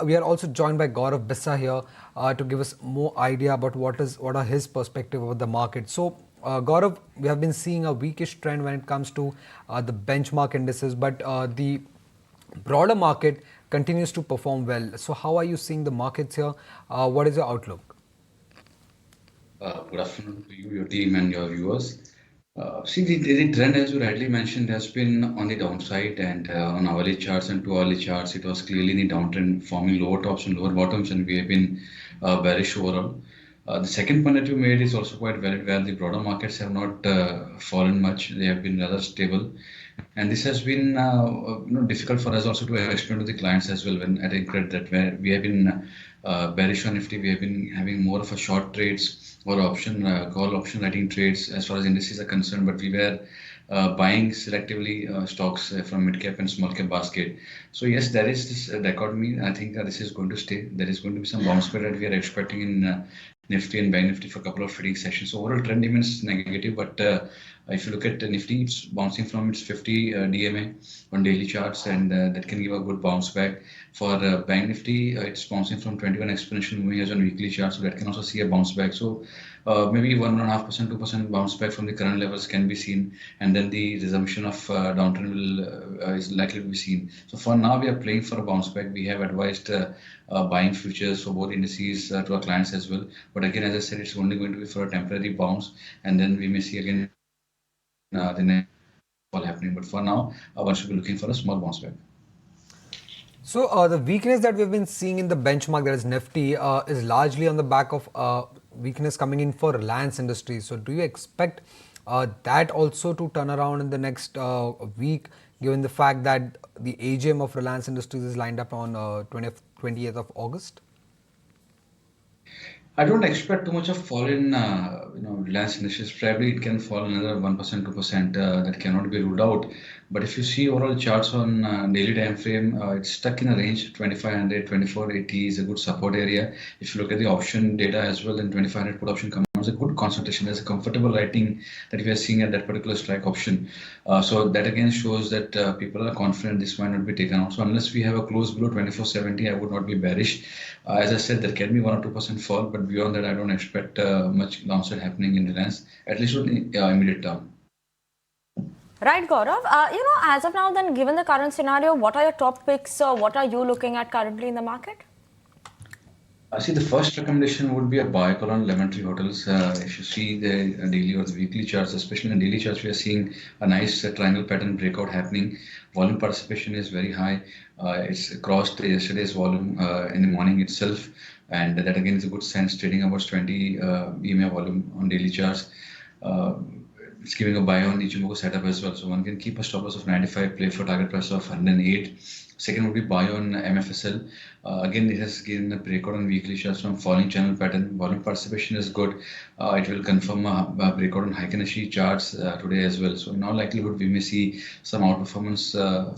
We are also joined by Gaurav Bissa here to give us more idea about what are his perspective of the market. So, Gaurav, we have been seeing a weakish trend when it comes to the benchmark indices, but the broader market continues to perform well. So, how are you seeing the markets here? What is your outlook? Good afternoon to you, your team, and your viewers. See, the trend, as you rightly mentioned, has been on the downside, and on hourly charts and 2 hourly charts, it was clearly in the downtrend, forming lower tops and lower bottoms, and we have been bearish overall. The second point that you made is also quite valid, where the broader markets have not fallen much; they have been rather stable, and this has been difficult for us also to explain to the clients as well. When at Incred, that where we have been bearish on Nifty, we have been having more of a short trades or option call option writing trades as far as indices are concerned, but we were buying selectively stocks from mid cap and small cap basket. So yes, there is this dichotomy. I think this is going to stay. There is going to be some bounce back that we are expecting in Nifty and Bank Nifty for a couple of trading sessions. So overall trend remains negative, but if you look at Nifty, it's bouncing from its 50 DMA on daily charts, and that can give a good bounce back. For Bank Nifty, it's bouncing from 21 exponential moving as on weekly charts, so that can also see a bounce back. So maybe 1.5%, 2% bounce back from the current levels can be seen, and then the resumption of downtrend will is likely to be seen. So for now, we are playing for a bounce back. We have advised buying futures for both indices to our clients as well. But again, as I said, it's only going to be for a temporary bounce, and then we may see again the next fall happening. But for now, one should be looking for a small bounce back. So the weakness that we've been seeing in the benchmark, that is Nifty, is largely on the back of weakness coming in for Reliance Industries. So do you expect that also to turn around in the next week, given the fact that the AGM of Reliance Industries is lined up on 28th of August? I don't expect too much of fall in Reliance Industries. Probably it can fall another 1%, 2%. That cannot be ruled out. But if you see overall charts on daily time frame, it's stuck in a range 2500, 2480 is a good support area. If you look at the option data as well, then 2500 put option commands a good concentration. There's a comfortable writing that we are seeing at that particular strike option. So that again shows that people are confident this might not be taken out. So unless we have a close below 2470, I would not be bearish. As I said, there can be 1 or 2% fall, but beyond that, I don't expect much downside happening in Reliance, at least in the immediate term. Right, Gaurav. As of now, then, given the current scenario, what are your top picks? What are you looking at currently in the market? I see the first recommendation would be a buy call on Lemon Tree Hotels. If you see the daily or the weekly charts, especially in the daily charts, we are seeing a nice triangle pattern breakout happening. Volume participation is very high. It's crossed yesterday's volume in the morning itself, and that again is a good sense. Trading about 20 EMA volume on daily charts. It's giving a buy on Ichimoku setup as well. So one can keep a stop loss of 95, play for target price of 108. Second would be buy on MFSL. Again, it has given a breakout on weekly charts from falling channel pattern. Volume participation is good. It will confirm a breakout on Heikin charts today as well. So in all likelihood, we may see some outperformance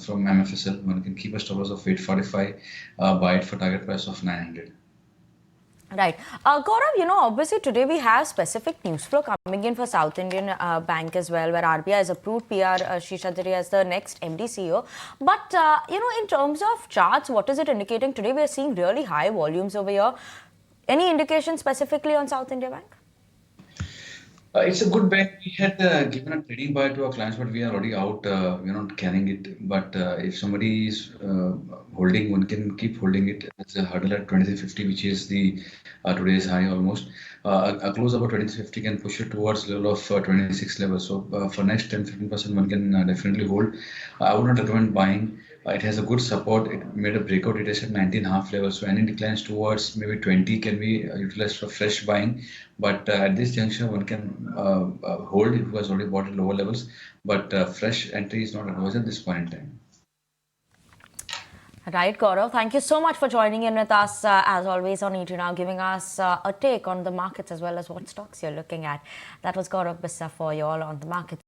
from MFSL. One can keep a stop loss of 845, buy it for target price of 900. Right. Gaurav, obviously today we have specific news flow coming in for South Indian Bank as well, where RBI has approved PR Seshadri as the next MD CEO. But, in terms of charts, what is it indicating? Today we are seeing really high volumes over here. Any indication specifically on South India Bank? It's a good bet. We had given a trading buy to our clients, but we are already out. We're not carrying it. But if somebody is holding, one can keep holding it. It's a hurdle at 2350, which is the today's high almost. A close about 2350 can push it towards level of 26 level. So for next 10-15%, one can definitely hold. I would not recommend buying. It has a good support. It made a breakout. It is at 19.5 level. So any declines towards maybe 20 can be utilized for fresh buying. But at this juncture, one can hold it was already bought at lower levels. But fresh entry is not advised at this point in time. Right, Gaurav. Thank you so much for joining in with us, as always, on ET Now, giving us a take on the markets as well as what stocks you're looking at. That was Gaurav Bissa for you all on the markets.